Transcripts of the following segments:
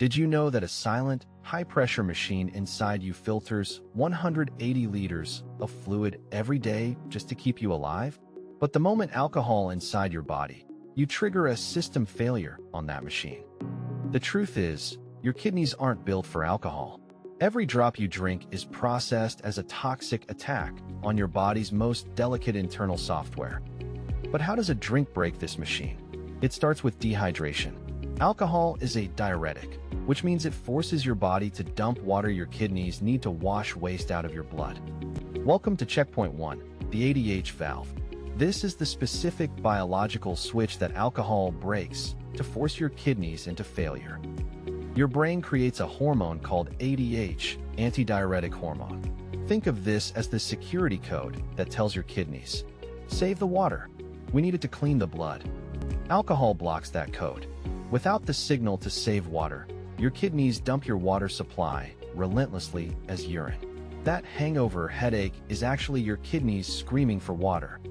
Did you know that a silent, high-pressure machine inside you filters 180 liters of fluid every day just to keep you alive? But the moment alcohol inside your body, you trigger a system failure on that machine. The truth is, your kidneys aren't built for alcohol. Every drop you drink is processed as a toxic attack on your body's most delicate internal software. But how does a drink break this machine? It starts with dehydration. Alcohol is a diuretic, which means it forces your body to dump water your kidneys need to wash waste out of your blood. Welcome to Checkpoint 1, the ADH valve. This is the specific biological switch that alcohol breaks to force your kidneys into failure. Your brain creates a hormone called ADH, antidiuretic hormone. Think of this as the security code that tells your kidneys, save the water. We need it to clean the blood. Alcohol blocks that code. Without the signal to save water, your kidneys dump your water supply relentlessly as urine. That hangover headache is actually your kidneys screaming for water.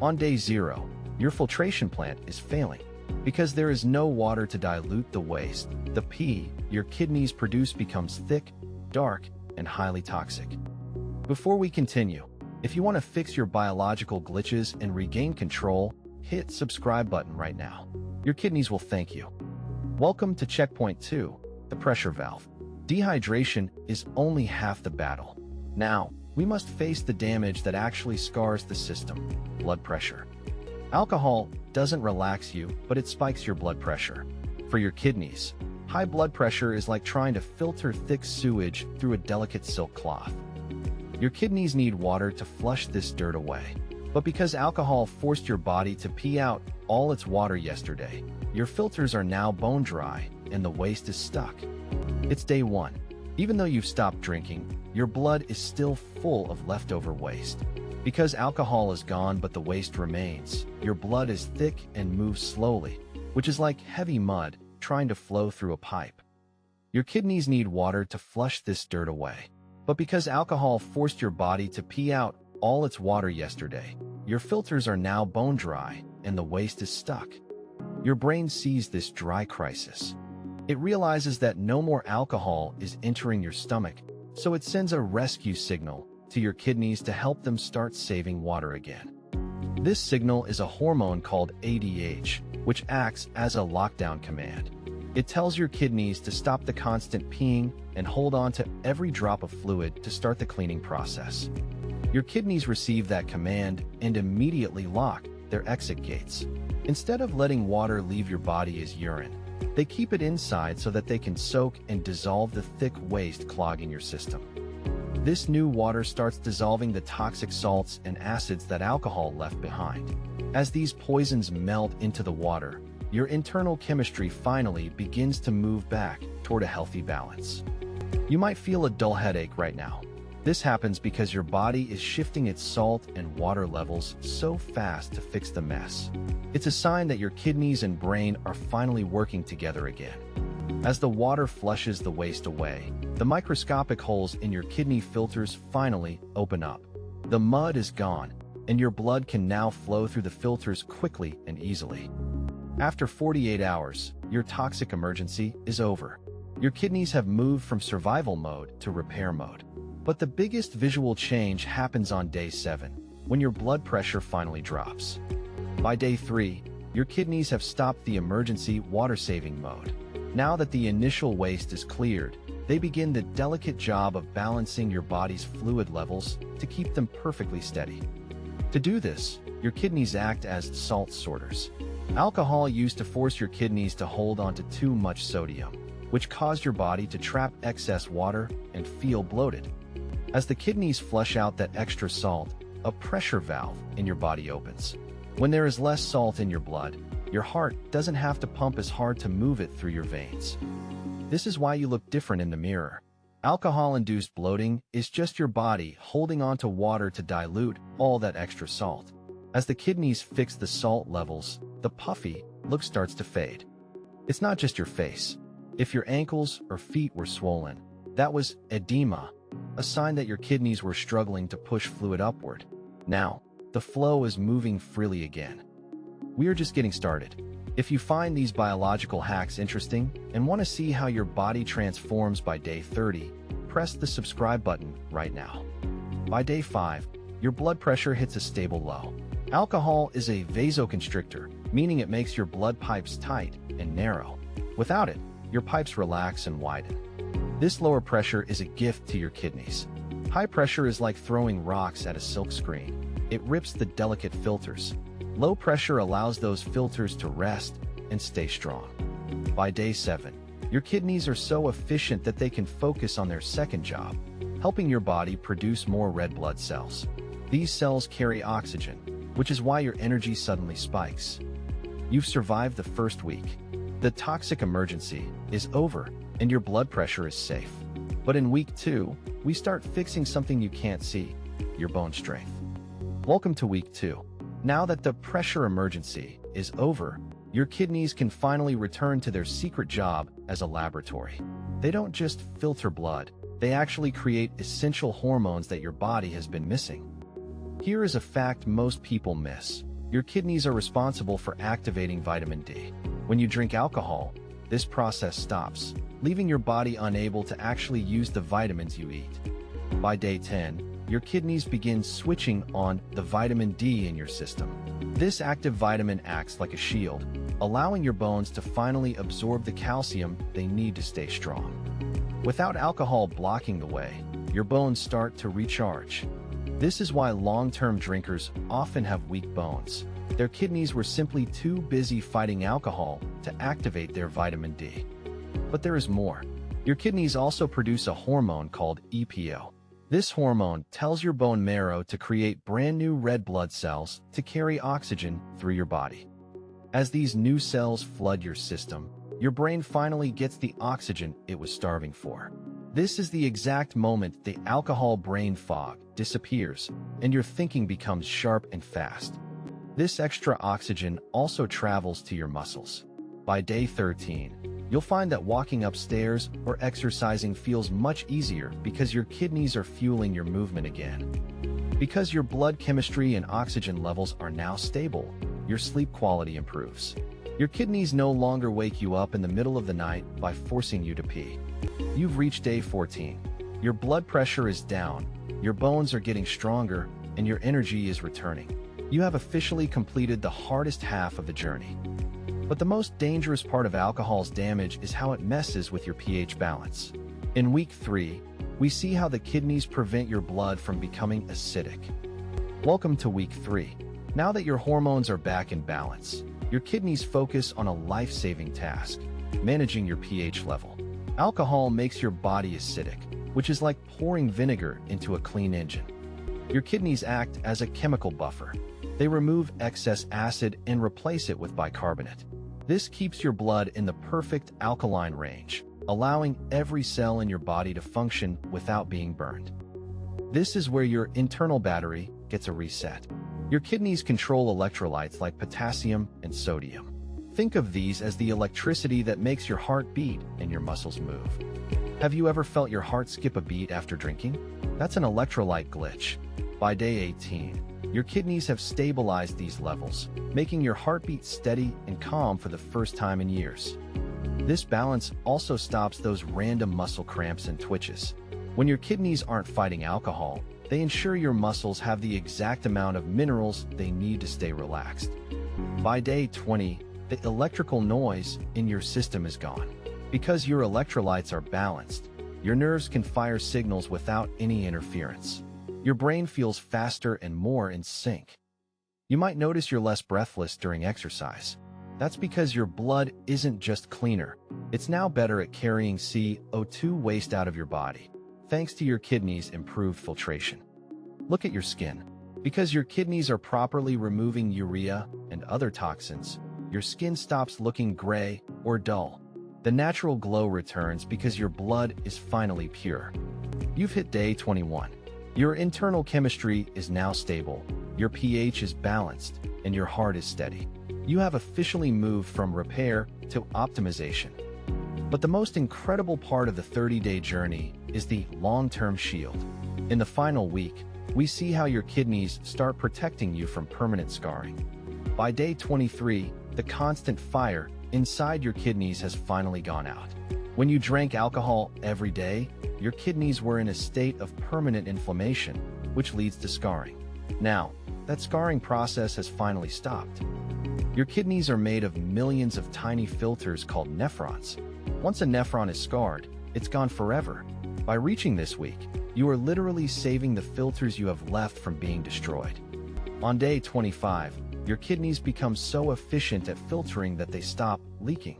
On day 0, your filtration plant is failing. Because there is no water to dilute the waste, the pee your kidneys produce becomes thick, dark, and highly toxic. Before we continue, if you want to fix your biological glitches and regain control, hit subscribe button right now. Your kidneys will thank you. Welcome to Checkpoint 2, the pressure valve. Dehydration is only half the battle. Now, we must face the damage that actually scars the system, blood pressure. Alcohol doesn't relax you, but it spikes your blood pressure. For your kidneys, high blood pressure is like trying to filter thick sewage through a delicate silk cloth. Your kidneys need water to flush this dirt away. But because alcohol forced your body to pee out all its water yesterday, your filters are now bone dry and the waste is stuck. It's day 1. Even though you've stopped drinking, your blood is still full of leftover waste. Because alcohol is gone but the waste remains, your blood is thick and moves slowly, which is like heavy mud trying to flow through a pipe. Your kidneys need water to flush this dirt away. But because alcohol forced your body to pee out all its water yesterday, your filters are now bone dry and the waste is stuck. Your brain sees this dry crisis. It realizes that no more alcohol is entering your stomach, so it sends a rescue signal to your kidneys to help them start saving water again. This signal is a hormone called ADH, which acts as a lockdown command. It tells your kidneys to stop the constant peeing and hold on to every drop of fluid to start the cleaning process. Your kidneys receive that command and immediately lock their exit gates. Instead of letting water leave your body as urine, they keep it inside so that they can soak and dissolve the thick waste clogging your system. This new water starts dissolving the toxic salts and acids that alcohol left behind. As these poisons melt into the water, your internal chemistry finally begins to move back toward a healthy balance. You might feel a dull headache right now. This happens because your body is shifting its salt and water levels so fast to fix the mess. It's a sign that your kidneys and brain are finally working together again. As the water flushes the waste away, the microscopic holes in your kidney filters finally open up. The mud is gone, and your blood can now flow through the filters quickly and easily. After 48 hours, your toxic emergency is over. Your kidneys have moved from survival mode to repair mode. But the biggest visual change happens on day 7, when your blood pressure finally drops. By day 3, your kidneys have stopped the emergency water-saving mode. Now that the initial waste is cleared, they begin the delicate job of balancing your body's fluid levels to keep them perfectly steady. To do this, your kidneys act as salt sorters. Alcohol used to force your kidneys to hold onto too much sodium, which caused your body to trap excess water and feel bloated. As the kidneys flush out that extra salt, a pressure valve in your body opens. When there is less salt in your blood, your heart doesn't have to pump as hard to move it through your veins. This is why you look different in the mirror. Alcohol-induced bloating is just your body holding on to water to dilute all that extra salt. As the kidneys fix the salt levels, the puffy look starts to fade. It's not just your face. If your ankles or feet were swollen, that was edema, a sign that your kidneys were struggling to push fluid upward. Now, the flow is moving freely again. We are just getting started. If you find these biological hacks interesting and want to see how your body transforms by day 30, press the subscribe button right now. By day 5, your blood pressure hits a stable low. Alcohol is a vasoconstrictor, meaning it makes your blood pipes tight and narrow. Without it, your pipes relax and widen. This lower pressure is a gift to your kidneys. High pressure is like throwing rocks at a silk screen. It rips the delicate filters. Low pressure allows those filters to rest and stay strong. By day 7, your kidneys are so efficient that they can focus on their second job, helping your body produce more red blood cells. These cells carry oxygen, which is why your energy suddenly spikes. You've survived the first week. The toxic emergency is over and your blood pressure is safe. But in week 2, we start fixing something you can't see, your bone strength. Welcome to week 2. Now that the pressure emergency is over, your kidneys can finally return to their secret job as a laboratory. They don't just filter blood, they actually create essential hormones that your body has been missing. Here is a fact most people miss. Your kidneys are responsible for activating vitamin D. When you drink alcohol, this process stops, leaving your body unable to actually use the vitamins you eat. By day 10, your kidneys begin switching on the vitamin D in your system. This active vitamin acts like a shield, allowing your bones to finally absorb the calcium they need to stay strong. Without alcohol blocking the way, your bones start to recharge. This is why long-term drinkers often have weak bones. Their kidneys were simply too busy fighting alcohol to activate their vitamin D. But there is more. Your kidneys also produce a hormone called EPO. This hormone tells your bone marrow to create brand new red blood cells to carry oxygen through your body. As these new cells flood your system, your brain finally gets the oxygen it was starving for. This is the exact moment the alcohol brain fog disappears and your thinking becomes sharp and fast. This extra oxygen also travels to your muscles. By day 13, you'll find that walking upstairs or exercising feels much easier because your kidneys are fueling your movement again. Because your blood chemistry and oxygen levels are now stable, your sleep quality improves. Your kidneys no longer wake you up in the middle of the night by forcing you to pee. You've reached day 14. Your blood pressure is down, your bones are getting stronger, and your energy is returning. You have officially completed the hardest half of the journey. But the most dangerous part of alcohol's damage is how it messes with your pH balance. In week 3, we see how the kidneys prevent your blood from becoming acidic. Welcome to week 3. Now that your hormones are back in balance, your kidneys focus on a life-saving task, managing your pH level. Alcohol makes your body acidic, which is like pouring vinegar into a clean engine. Your kidneys act as a chemical buffer. They remove excess acid and replace it with bicarbonate. This keeps your blood in the perfect alkaline range, allowing every cell in your body to function without being burned. This is where your internal battery gets a reset. Your kidneys control electrolytes like potassium and sodium. Think of these as the electricity that makes your heart beat and your muscles move. Have you ever felt your heart skip a beat after drinking? That's an electrolyte glitch. By day 18, your kidneys have stabilized these levels, making your heartbeat steady and calm for the first time in years. This balance also stops those random muscle cramps and twitches. When your kidneys aren't fighting alcohol, they ensure your muscles have the exact amount of minerals they need to stay relaxed. By day 20, the electrical noise in your system is gone. Because your electrolytes are balanced, your nerves can fire signals without any interference. Your brain feels faster and more in sync. You might notice you're less breathless during exercise. That's because your blood isn't just cleaner, it's now better at carrying CO2 waste out of your body, thanks to your kidneys' improved filtration. Look at your skin. Because your kidneys are properly removing urea and other toxins, your skin stops looking gray or dull. The natural glow returns because your blood is finally pure. You've hit day 21. Your internal chemistry is now stable, your pH is balanced, and your heart is steady. You have officially moved from repair to optimization. But the most incredible part of the 30-day journey is the long-term shield. In the final week, we see how your kidneys start protecting you from permanent scarring. By day 23, the constant fire inside your kidneys has finally gone out. When you drank alcohol every day, your kidneys were in a state of permanent inflammation, which leads to scarring. Now, that scarring process has finally stopped. Your kidneys are made of millions of tiny filters called nephrons. Once a nephron is scarred, it's gone forever. By reaching this week, you are literally saving the filters you have left from being destroyed. On day 25, your kidneys become so efficient at filtering that they stop leaking.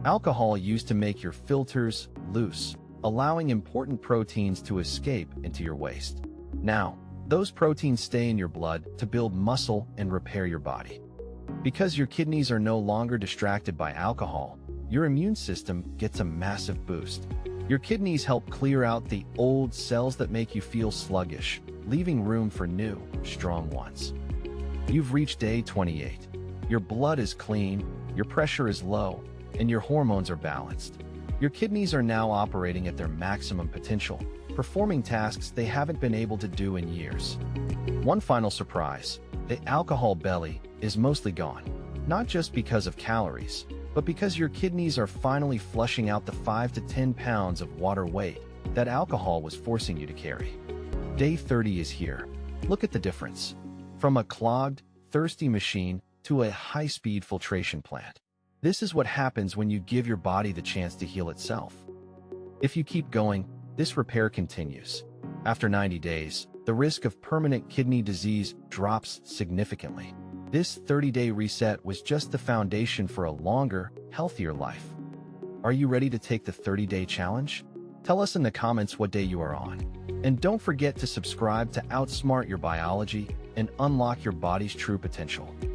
Alcohol used to make your filters loose, allowing important proteins to escape into your waste. Now, those proteins stay in your blood to build muscle and repair your body. Because your kidneys are no longer distracted by alcohol, your immune system gets a massive boost. Your kidneys help clear out the old cells that make you feel sluggish, leaving room for new, strong ones. You've reached day 28. Your blood is clean, your pressure is low, and your hormones are balanced. Your kidneys are now operating at their maximum potential, performing tasks they haven't been able to do in years. One final surprise: the alcohol belly is mostly gone, not just because of calories, but because your kidneys are finally flushing out the 5 to 10 pounds of water weight that alcohol was forcing you to carry. Day 30 is here. Look at the difference. From a clogged, thirsty machine to a high-speed filtration plant. This is what happens when you give your body the chance to heal itself. If you keep going, this repair continues. After 90 days, the risk of permanent kidney disease drops significantly. This 30-day reset was just the foundation for a longer, healthier life. Are you ready to take the 30-day challenge? Tell us in the comments what day you are on. And don't forget to subscribe to outsmart your biology and unlock your body's true potential.